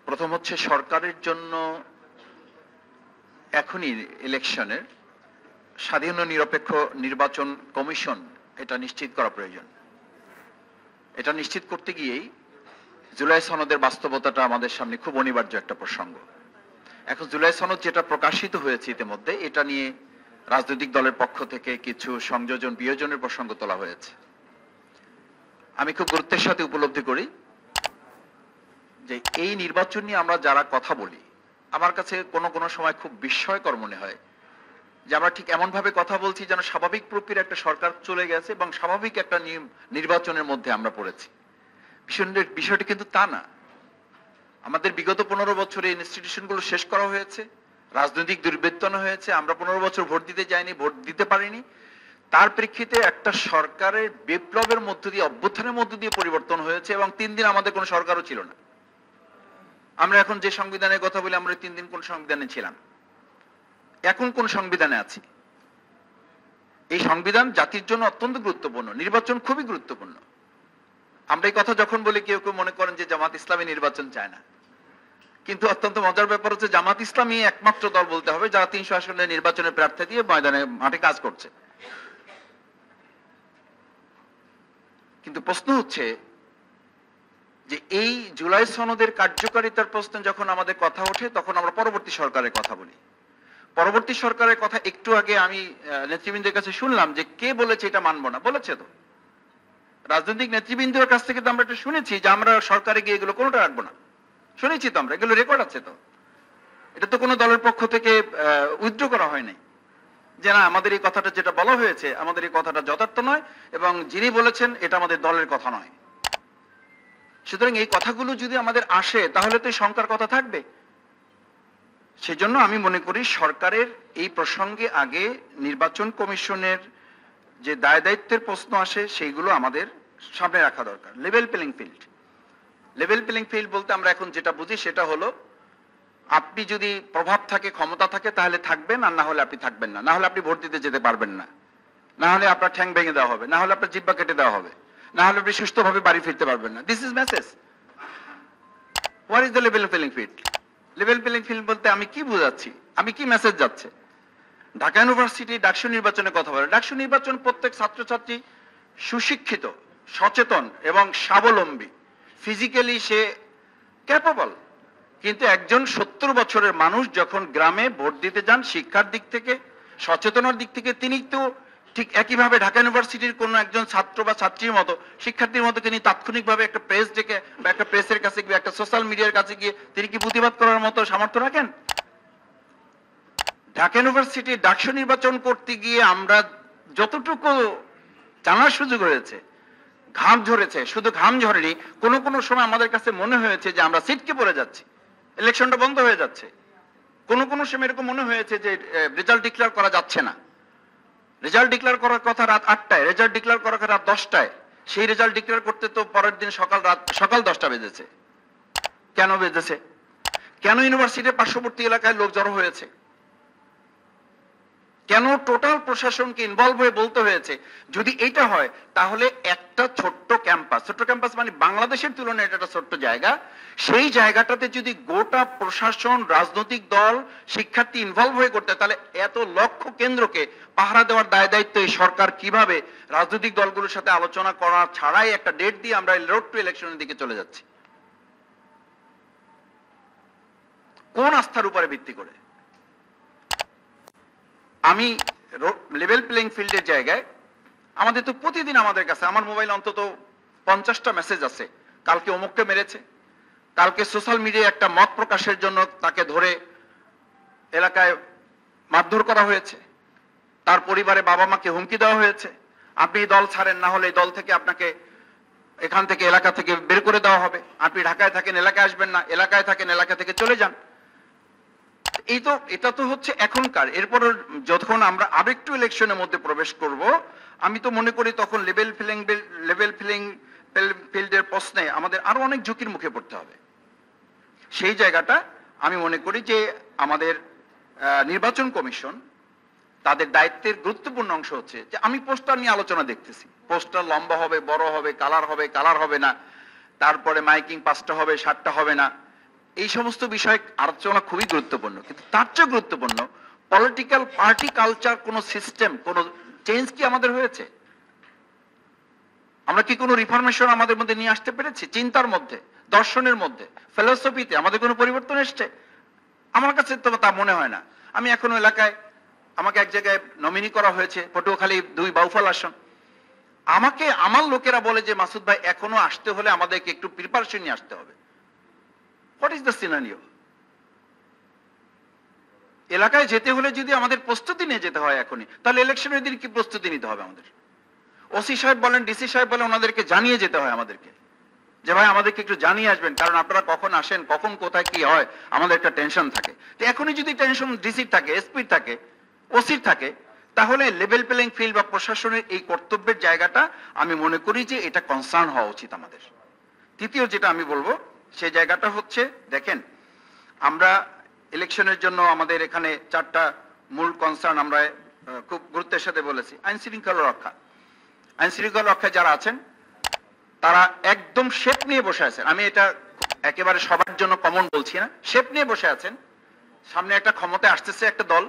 প্রথম হচ্ছে সরকারের জন্য এখনই ইলেকশনের স্বাধীন ও নিরপেক্ষ নির্বাচন কমিশন এটা নিশ্চিত করা প্রয়োজন। এটা নিশ্চিত করতে গিয়েই জুলাই সনদের বাস্তবতাটা আমাদের সামনে খুব অনিবার্য একটা প্রসঙ্গ। এখন জুলাই সনদ যেটা প্রকাশিত হয়েছে ইতিমধ্যে, এটা নিয়ে রাজনৈতিক দলের পক্ষ থেকে কিছু সংযোজন বিয়োজনের প্রসঙ্গ তোলা হয়েছে। আমি খুব গুরুত্বের সাথে উপলব্ধি করি যে এই নির্বাচন নিয়ে আমরা যারা কথা বলি, আমার কাছে কোনো কোনো সময় খুব বিস্ময়কর মনে হয় যে আমরা ঠিক এমন ভাবে কথা বলছি যেন স্বাভাবিক প্রক্রিয়ার একটা সরকার চলে গেছে এবং স্বাভাবিক একটা নির্বাচনের মধ্যে আমরা পড়েছি। বিষয়টি কিন্তু তা না। আমাদের বিগত 15 বছরে ইনস্টিটিউশনগুলো শেষ করা হয়েছে, রাজনৈতিক দুর্বৃত্তায়ন হয়েছে, আমরা 15 বছর ভোট দিতে যাইনি, ভোট দিতে পারিনি। তার প্রেক্ষিতে একটা সরকারের বিপ্লবের মধ্য দিয়ে, অভ্যুত্থানের মধ্য দিয়ে পরিবর্তন হয়েছে এবং 3 দিন আমাদের কোনো সরকারও ছিল না। আমরা এখন যে সংবিধানের কথা বলি, আমরা 3 দিন কোন সংবিধানে ছিলাম, এখন কোন সংবিধানে আছি? এই সংবিধান জাতির জন্য অত্যন্ত গুরুত্বপূর্ণ, নির্বাচন খুবই গুরুত্বপূর্ণ। আমরা এই কথা যখন বলি, কেউ কেউ মনে করেন যে জামাত ইসলামী নির্বাচন চায় না, কিন্তু অত্যন্ত মজার ব্যাপার হচ্ছে জামাত ইসলামী একমাত্র দল বলতে হবে যারা 300 আসনের নির্বাচনের প্রার্থী দিয়ে ময়দানে মাঠে কাজ করছে। কিন্তু প্রশ্ন হচ্ছে যে এই জুলাই সনদের কার্যকারিতার প্রশ্নে যখন আমাদের কথা ওঠে, তখন আমরা পরবর্তী সরকারের কথা বলি। পরবর্তী সরকারের কথা একটু আগে আমি নেতৃবৃন্দের কাছে শুনলাম যে কে বলেছে এটা মানবো না। বলেছে তো রাজনৈতিক নেতৃবৃন্দের কাছ থেকে তো আমরা এটা শুনেছি যে আমরা সরকারে গিয়ে এগুলো কোনোটা রাখবো না। শুনেছি তো আমরা, এগুলো রেকর্ড আছে তো। এটা তো কোনো দলের পক্ষ থেকে উইথড্র করা হয় নাই যে না আমাদের এই কথাটা যেটা বলা হয়েছে, আমাদের এই কথাটা যথার্থ নয় এবং যিনি বলেছেন এটা আমাদের দলের কথা নয়। সুতরাং এই কথাগুলো যদি আমাদের আসে তাহলে তো এই শঙ্কার কথা থাকবে। সেজন্য আমি মনে করি সরকারের এই প্রসঙ্গে আগে নির্বাচন কমিশনের যে দায় দায়িত্বের প্রশ্ন আসে সেইগুলো আমাদের সামনে রাখা দরকার। Level playing field. Level playing field বলতে আমরা এখন যেটা বুঝি সেটা হলো আপনি যদি প্রভাব থাকে, ক্ষমতা থাকে তাহলে থাকবেন, আর না হলে আপনি থাকবেন না। না হলে আপনি ভোট দিতে যেতে পারবেন না, না হলে আপনার ঠ্যাং ভেঙে দেওয়া হবে, না হলে আপনার জিহ্বা কেটে দেওয়া হবে, না হলে আপনি সুস্থভাবে বাড়ি ফিরতে পারবেন না। This is message. What is the level playing field? Level playing field বলতে আমি কি বোঝাচ্ছি, আমি কি মেসেজ যাচ্ছে? ঢাকা ইউনিভার্সিটি ডাকসু নির্বাচনের কথা বলে। ডাকসু নির্বাচন প্রত্যেক ছাত্রছাত্রী সুশিক্ষিত, সচেতন এবং স্বাবলম্বী, ফিজিক্যালি সে ক্যাপেবল। কিন্তু একজন 70 বছরের মানুষ যখন গ্রামে ভোট দিতে যান, শিক্ষার দিক থেকে, সচেতনার দিক থেকে তিনি তো ঠিক একইভাবে ঢাকা ইউনিভার্সিটির কোন একজন ছাত্র বা ছাত্রীর মতো, শিক্ষার্থীর মতো তিনি তাৎক্ষণিকভাবে একটা প্রেস ডেকে বা একটা প্রেসের কাছে গিয়ে, একটা সোশ্যাল মিডিয়ার কাছে গিয়ে তিনি কি প্রতিবাদ করার মতো সামর্থ্য রাখেন? ঢাকা ইউনিভার্সিটি ডাকসু নির্বাচন করতে গিয়ে আমরা যতটুকু জানার সুযোগ হয়েছে, ঘাম ঝরেছে, শুধু ঘাম ঝরেনি, কোনো কোনো সময় আমাদের কাছে মনে হয়েছে যে আমরা সিটকে পড়ে যাচ্ছি, ইলেকশনটা বন্ধ হয়ে যাচ্ছে। কোনো কোনো সময় এরকম মনে হয়েছে যে রেজাল্ট ডিক্লেয়ার করা যাচ্ছে না। রেজাল্ট ডিক্লেয়ার করার কথা রাত 8টায়, রেজাল্ট ডিক্লেয়ার করার কথা রাত 10টায়। সেই রেজাল্ট ডিক্লেয়ার করতে তো পরের দিন সকাল 10টা বেজেছে। কেন বেজেছে? কেন ইউনিভার্সিটির পার্শ্ববর্তী এলাকায় লোক জড়ো হয়েছে? কেন টোটাল প্রশাসনকে ইনভলভ হয়ে বলতে হয়েছে? যদি এটা হয় তাহলে একটা ছোট্ট ক্যাম্পাস মানে বাংলাদেশের তুলনায় এটা একটা ছোট্ট জায়গা, সেই জায়গাটাতে যদি গোটা প্রশাসন, রাজনৈতিক দল, শিক্ষার্থী ইনভলভ হয়ে করতে, তাহলে এত লক্ষ কেন্দ্রকে পাহারা দেওয়ার দায় দায়িত্ব এই সরকার কিভাবে রাজনৈতিক দলগুলোর সাথে আলোচনা করা ছাড়াই একটা ডেট দিয়ে আমরা রোড টু ইলেকশনের দিকে চলে যাচ্ছি? কোন আস্থার উপরে ভিত্তি করে? আমি লেভেল প্লেইং ফিল্ডের জায়গায় আমাদের তো প্রতিদিন আমাদের কাছে, আমার মোবাইল অন্তত 50টা মেসেজ আছে, কালকে অমুককে মেরেছে, কালকে সোশ্যাল মিডিয়ায় একটা মত প্রকাশের জন্য তাকে ধরে এলাকায় মারধর করা হয়েছে, তার পরিবারে বাবা মাকে হুমকি দেওয়া হয়েছে, আপনি দল ছাড়েন না হলে দল থেকে আপনাকে এখান থেকে এলাকা থেকে বের করে দেওয়া হবে, আপনি ঢাকায় থাকেন এলাকায় আসবেন না, এলাকায় থাকেন এলাকা থেকে চলে যান। এটা তো হচ্ছে এখনকার। এরপর যখন আমরা আরেকটু ইলেকশনের মধ্যে প্রবেশ করব, আমি তো মনে করি তখন লেভেল প্লেইং ফিল্ডের প্রশ্নে আমাদের আরো অনেক ঝুঁকির মুখে পড়তে হবে। সেই জায়গাটা আমি মনে করি যে আমাদের নির্বাচন কমিশন তাদের দায়িত্বের গুরুত্বপূর্ণ অংশ হচ্ছে যে আমি পোস্টার নিয়ে আলোচনা দেখতেছি, পোস্টার লম্বা হবে, বড় হবে, কালার হবে না, তারপরে মাইকিং 5টা হবে, 7টা হবে না, এই সমস্ত বিষয় আলোচনা খুবই গুরুত্বপূর্ণ, কিন্তু তার চেয়ে গুরুত্বপূর্ণ পলিটিক্যাল পার্টি কালচার, কোন সিস্টেম, কোন চেঞ্জ কি আমাদের হয়েছে? আমরা কি কোনো রিফরমেশন আমাদের মধ্যে নিয়ে আসতে পেরেছি? চিন্তার মধ্যে, দর্শনের মধ্যে, ফিলোসফিতে আমাদের কোনো পরিবর্তন এসছে? আমার কাছে তো তা মনে হয় না। আমি এখনো এলাকায়, আমাকে এক জায়গায় নমিনি করা হয়েছে, পটুয়াখালী 2 বাউফল আসন। আমাকে আমার লোকেরা বলে যে মাসুদ ভাই এখনো আসতে হলে আমাদেরকে একটু প্রিপারেশন নিয়ে আসতে হবে। What is the scenario? এলাকায় যেতে হলে যদি আমাদের প্রস্তুতি নিয়ে যেতে হয় এখনই, তাহলে ইলেকশনের দিন কি প্রস্তুতি নিতে হবে আমাদের? ওসি সাহেব বলেন, ডিসি সাহেব বলেন, ওনাদেরকে জানিয়ে যেতে হয় আমাদেরকে যে ভাই আমাদেরকে একটু জানিয়ে আসবেন, কারণ আপনারা কখন আসেন, কখন কোথায় কি হয়, আমাদের একটা টেনশন থাকে। তো এখনই যদি টেনশন ডিসির থাকে, এসপির থাকে, ওসির থাকে, তাহলে লেভেল প্লেইং ফিল্ড বা প্রশাসনের এই কর্তব্যের জায়গাটা আমি মনে করি যে এটা কনসার্ন হওয়া উচিত আমাদের। তৃতীয় যেটা আমি বলবো সেই জায়গাটা হচ্ছে, দেখেন আমরা ইলেকশনের জন্য আমাদের এখানে 4টা মূল কনসার্ন আমরা খুব গুরুত্বের সাথে বলেছি। আইন শৃঙ্খলা রক্ষা, আইন শৃঙ্খলা রক্ষায় যারা আছেন তারা একদম শেপ নিয়ে বসে আছেন। আমি এটা একেবারে সবার জন্য কমন বলছি না, শেপ নিয়ে বসে আছেন। সামনে একটা ক্ষমতায় আসতেছে একটা দল,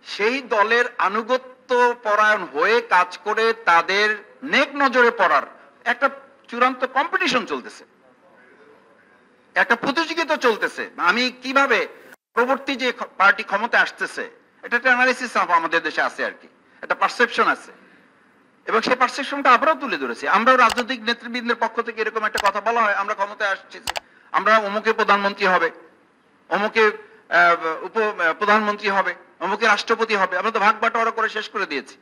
সেই দলের আনুগত্য পরায়ণ হয়ে কাজ করে তাদের নেক নজরে পড়ার একটা চূড়ান্ত কম্পিটিশন চলতেছে, একটা প্রতিযোগিতা চলতেছে। আমি কিভাবে পরবর্তী যে পার্টি ক্ষমতা আসতেছে, এটা একটা অ্যানালিসিস আমাদের দেশে আছে আর কি, একটা পারসেপশন আছে, এবং সেই পারসেপশনটা আমরাও তুলে ধরেছি। আমরাও রাজনৈতিক নেতৃবৃন্দের পক্ষ থেকে এরকম একটা কথা বলা হয়, আমরা ক্ষমতায় আসছি, আমরা অমুকে প্রধানমন্ত্রী হবে, অমুকে উপ প্রধানমন্ত্রী হবে, অমুকে রাষ্ট্রপতি হবে। আমরা তো ভাগ বাটোয়ারা করে শেষ করে দিয়েছি।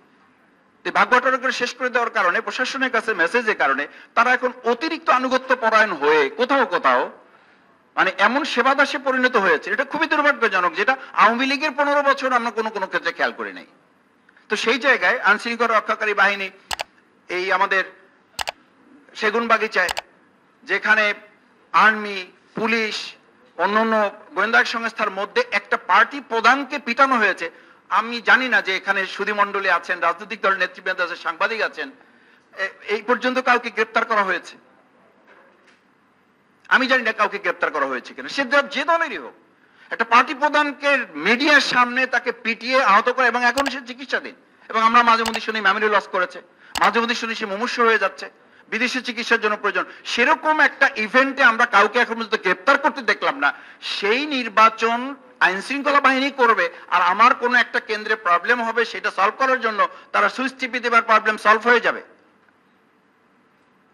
ভাগ বাটোয়ারা করে শেষ করে দেওয়ার কারণে, প্রশাসনের কাছে মেসেজের কারণে তারা এখন অতিরিক্ত আনুগত্য পরায়ণ হয়ে কোথাও কোথাও মানে এমন সেবাদাসে পরিণত হয়েছে, এটা খুবই দুর্ভাগ্যজনক, যেটা আওয়ামী লীগের 15 বছর আমরা কোনো ক্ষেত্রে খেয়াল করি নাই। তো সেই জায়গায় আইন শৃঙ্খলা রক্ষাকারী বাহিনী, এই আমাদের সেগুনবাগিচায় যেখানে আর্মি, পুলিশ, অন্যান্য গোয়েন্দা সংস্থার মধ্যে একটা পার্টি প্রধানকে পিটানো হয়েছে। আমি জানি না যে এখানে সুধীমণ্ডলী আছেন, রাজনৈতিক দলের নেতৃবৃন্দ আছেন, সাংবাদিক আছেন, এই পর্যন্ত কাউকে গ্রেপ্তার করা হয়েছে? আমি জানি না কাউকে গ্রেপ্তার করা হয়েছে কিনা, সে যে দলেরই হোক। একটা পার্টি প্রধানকে মিডিয়ার সামনে তাকে পিটিয়ে আহত করে, এবং এখন সে চিকিৎসাধীন। এবং আমরা মাঝে মধ্যে শুনি মেমোরি লস করেছে, মাঝে মধ্যে শুনি সে মুমূর্ষু হয়ে যাচ্ছে, বিদেশি চিকিৎসার জন্য প্রয়োজন। সেরকম একটা ইভেন্টে আমরা কাউকে এখন পর্যন্ত গ্রেপ্তার করতে দেখলাম না। সেই নির্বাচন আইন শৃঙ্খলা বাহিনী করবে, আর আমার কোন একটা কেন্দ্রে প্রবলেম হবে সেটা সলভ করার জন্য তারা সুইচ টিপে দেবার প্রবলেম সলভ হয়ে যাবে।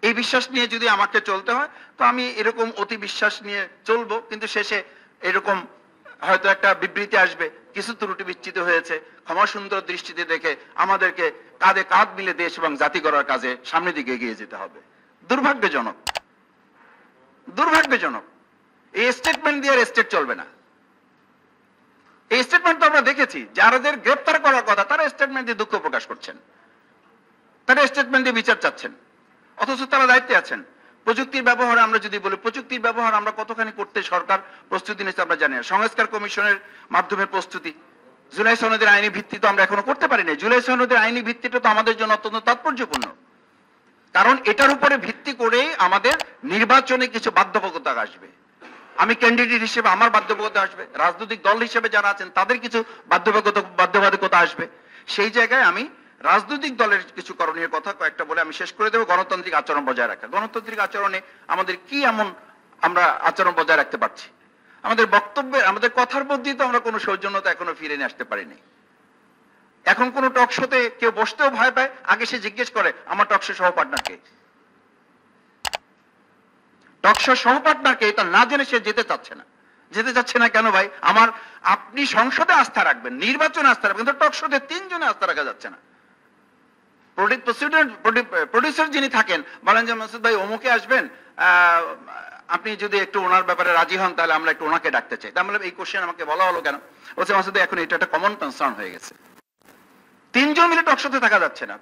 এই বিশ্বাস নিয়ে যদি আমাকে চলতে হয়, তো আমি এরকম অতি বিশ্বাস নিয়ে চলবো, কিন্তু শেষে এরকম হয়তো একটা বিবৃতি আসবে, কিছু ত্রুটি বিচ্ছিত হয়েছে, ক্ষমা সুন্দর দৃষ্টিতে দেখে আমাদেরকে কাঁধে কাঁধ মিলে দেশ এবং জাতি গড়ার কাজে সামনের দিকে এগিয়ে যেতে হবে। দুর্ভাগ্যজনক, দুর্ভাগ্যজনক। এই স্টেটমেন্ট দিয়ে স্টেট চলবে না। এই স্টেটমেন্ট তো আমরা দেখেছি, যাদের গ্রেপ্তার করার কথা তারা স্টেটমেন্ট দিয়ে দুঃখ প্রকাশ করছেন, তারা স্টেটমেন্ট দিয়ে বিচার চাচ্ছেন, অথচ তারা দায়িত্বে আছেন। প্রযুক্তির ব্যবহার আমরা যদি বলি, প্রযুক্তির ব্যবহার আমরা কতখানি করতে সরকার প্রস্তুতি নিচ্ছে আমরা জানি না। সংস্কার কমিশনের মাধ্যমে প্রস্তুতি, জুলাই সনদের আইনি ভিত্তি তো আমরা এখনো করতে পারি না। জুলাই সনদের আইনি ভিত্তিটা তো আমাদের জন্য অত্যন্ত তাৎপর্যপূর্ণ, কারণ এটার উপরে ভিত্তি করেই আমাদের নির্বাচনে কিছু বাধ্যবাধকতা আসবে। আমি ক্যান্ডিডেট হিসেবে আমার বাধ্যবাধকতা আসবে, রাজনৈতিক দল হিসেবে যারা আছেন তাদের কিছু বাধ্যবাধকতা আসবে। সেই জায়গায় আমি রাজনৈতিক দলের কিছু করণীয় কথা কয়েকটা বলে আমি শেষ করে দেবো। গণতান্ত্রিক আচরণ বজায় রাখা। গণতান্ত্রিক আচরণে আমাদের কি এমন আমরা আচরণ বজায় রাখতে পারছি? আমাদের বক্তব্যে, আমাদের কথার মধ্যেই তো আমরা কোনো সৌজন্যতা এখনো ফিরে নিয়ে আসতে পারিনি। এখন কোন টক শোতে কেউ বসতেও ভয় পায়, আগে সে জিজ্ঞেস করে আমার টকশো সহপার্টনারকে, টকশো সহপার্টনারকে, এটা না জেনে সে যেতে চাচ্ছে না। যেতে চাচ্ছে না কেন ভাই? আপনি সংসদে আস্থা রাখবেন, নির্বাচনে আস্থা রাখবেন, কিন্তু টকশোতে 3 জনে আস্থা রাখা যাচ্ছে না। প্রডিউসার যিনি থাকেন বলেন যে মাসুদ ভাই অমুকে আসবেন, আপনি যদি একটু ওনার ব্যাপারে রাজি হন তাহলে আমরা একটু ওনাকে ডাকতে চাই। তাহলে এই কোশ্চেন আমাকে বলা হলো কেন? বলছে মাসুদ ভাই এখন এটা একটা কমন কনসার্ন হয়ে গেছে, 3 জন মিলে টকশোতে থাকা যাচ্ছে না।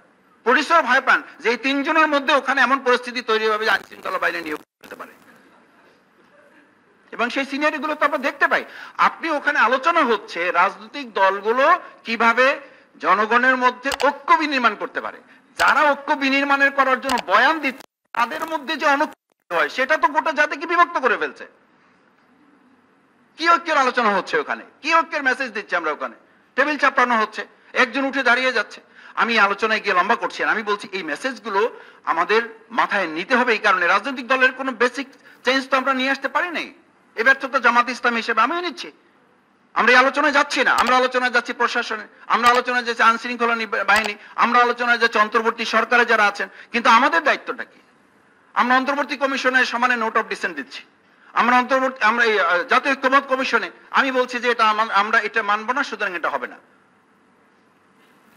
প্রডিউসার ভয় পান যে এই 3 জনের মধ্যে ওখানে এমন পরিস্থিতি তৈরি হবে যে আইন শৃঙ্খলা বাহিনী নিয়োগ করতে পারে, এবং সেই সিনিয়রিটি গুলো তো আমরা দেখতে পাই। আপনি ওখানে আলোচনা হচ্ছে রাজনৈতিক দলগুলো কিভাবে জনগণের মধ্যে ঐক্য বিনির্মাণ করতে পারে। যারা ঐক্য বিনির্মাণের করার জন্য বয়ান দিচ্ছে তাদের মধ্যে যে হয়, সেটা তো গোটা জাতিকে বিভক্ত করে ফেলছে। কি ঐক্যের আলোচনা হচ্ছে ওখানে? কি ঐক্যের মেসেজ দিচ্ছে আমরা ওখানে? টেবিল চাপড়ানো হচ্ছে, একজন উঠে দাঁড়িয়ে যাচ্ছে। আমি আলোচনায় গিয়ে লম্বা করছি না, আমি বলছি এই মেসেজগুলো আমাদের মাথায় নিতে হবে। এই কারণে রাজনৈতিক দলের কোনো বেসিক চেঞ্জ তো আমরা নিয়ে আসতে পারি নাই। এ ব্যর্থতা জামাত ইসলাম হিসেবে আমিও নিচ্ছি। আমরা এই আলোচনায় যাচ্ছি না, আমরা আলোচনায় যাচ্ছি প্রশাসনে, আমরা আলোচনায় যাচ্ছি আইন শৃঙ্খলা বাহিনী, আমরা আলোচনায় যাচ্ছি অন্তর্বর্তী সরকারে যারা আছেন। কিন্তু আমাদের দায়িত্বটা কি? আমরা অন্তর্বর্তী কমিশনের সমানে নোট অফ ডিসেন্ট দিচ্ছি। আমরা এই জাতীয় ঐক্যমত কমিশনে আমি বলছি যে এটা আমরা এটা মানবো না, সুতরাং এটা হবে না।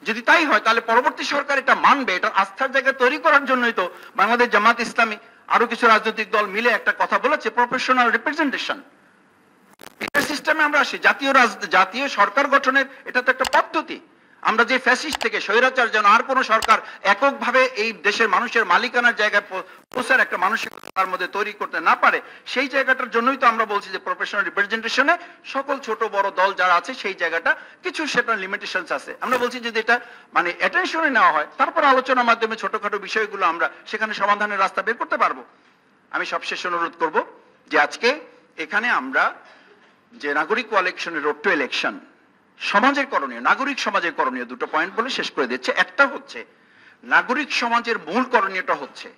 যদি তাই হয় তাহলে পরবর্তী সরকার এটা মানবে। এটা আস্থার জায়গা তৈরি করার জন্যই তো বাংলাদেশ জামাত ইসলামী আরো কিছু রাজনৈতিক দল মিলে একটা কথা বলেছে, প্রফেশনাল রিপ্রেজেন্টেশন। এটা সিস্টেমে আমরা আসি, জাতীয় সরকার গঠনের এটা তো একটা পদ্ধতি। আমরা যে ফ্যাসিস্ট থেকে স্বৈরাচার যেন আর কোন সরকার এককভাবে এই দেশের মানুষের মালিকানার জায়গায় পৌঁছার একটা মানসিকতা তার মধ্যে তৈরি করতে না পারে, সেই জায়গাটার জন্যই তো আমরা বলছি যে প্রফেশনাল রিপ্রেজেন্টেশনে সকল ছোট বড় দল যারা আছে সেই জায়গাটা কিছু সেটা লিমিটেশনস আছে। আমরা বলছি যদি এটা মানে অ্যাটেনশনে নেওয়া হয়, তারপর আলোচনার মাধ্যমে ছোটখাটো বিষয়গুলো আমরা সেখানে সমাধানের রাস্তা বের করতে পারবো। আমি সবশেষ অনুরোধ করব যে আজকে এখানে আমরা যে নাগরিক কোয়ালিশনের রোড টু ইলেকশন সমাজের করণীয়, নাগরিক সমাজের করণীয় দুটো পয়েন্ট বলে শেষ করে দিচ্ছে। একটা হচ্ছে নাগরিক সমাজের মূল করণীয়টা হচ্ছে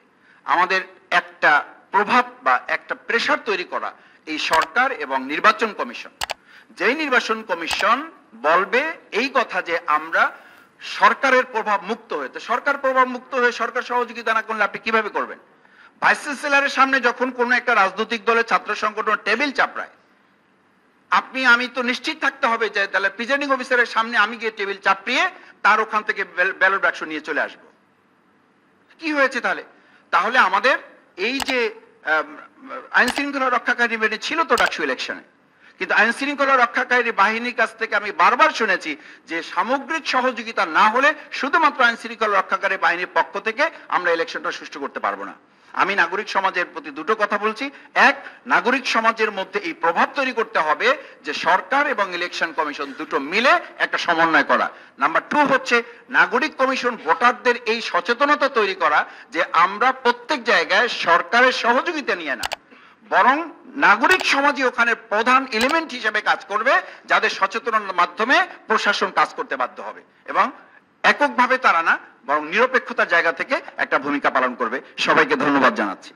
আমাদের একটা প্রভাব বা একটা প্রেসার তৈরি করা এই সরকার এবং নির্বাচন কমিশন। যেই নির্বাচন কমিশন বলবে এই কথা যে আমরা সরকারের প্রভাব মুক্ত হয়ে, তো সরকার প্রভাব মুক্ত হয়ে সরকার সহযোগিতা না করলে আপনি কিভাবে করবেন? ভাইস চ্যান্সেলরের সামনে যখন কোন একটা রাজনৈতিক দলের ছাত্র সংগঠন টেবিল চাপড়ায়, আমি তো নিশ্চিত থাকতে হবে যে তাহলে প্রিজাইডিং অফিসারের সামনে আমি গিয়ে টেবিল চাপড়িয়ে তার ওখান থেকে ব্যালট বাক্স নিয়ে চলে আসব। কি হয়েছে তাহলে আমাদের এই যে আইন শৃঙ্খলা রক্ষাকারী বাহিনী ছিল তো ডাকসু ইলেকশনে, কিন্তু আইন শৃঙ্খলা রক্ষাকারী বাহিনীর কাছ থেকে আমি বারবার শুনেছি যে সামগ্রিক সহযোগিতা না হলে শুধুমাত্র আইন শৃঙ্খলা রক্ষাকারী বাহিনীর পক্ষ থেকে আমরা ইলেকশনটা সুষ্ঠু করতে পারবো না। আমি নাগরিক সমাজের প্রতি দুটো কথা বলছি। এক, নাগরিক সমাজের মধ্যে এই প্রভাব তৈরি করতে হবে যে সরকার এবং ইলেকশন কমিশন দুটো মিলে একটা সমন্বয় করা। নাম্বার টু হচ্ছে নাগরিক কমিশন ভোটারদের এই সচেতনতা তৈরি করা যে আমরা প্রত্যেক জায়গায় সরকারের সহযোগিতা নিয়ে না, বরং নাগরিক সমাজই ওখানে প্রধান এলিমেন্ট হিসেবে কাজ করবে, যাদের সচেতনতার মাধ্যমে প্রশাসন কাজ করতে বাধ্য হবে এবং এককভাবে তারা না, বরং নিরপেক্ষতার জায়গা থেকে একটা ভূমিকা পালন করবে। সবাইকে ধন্যবাদ জানাচ্ছি।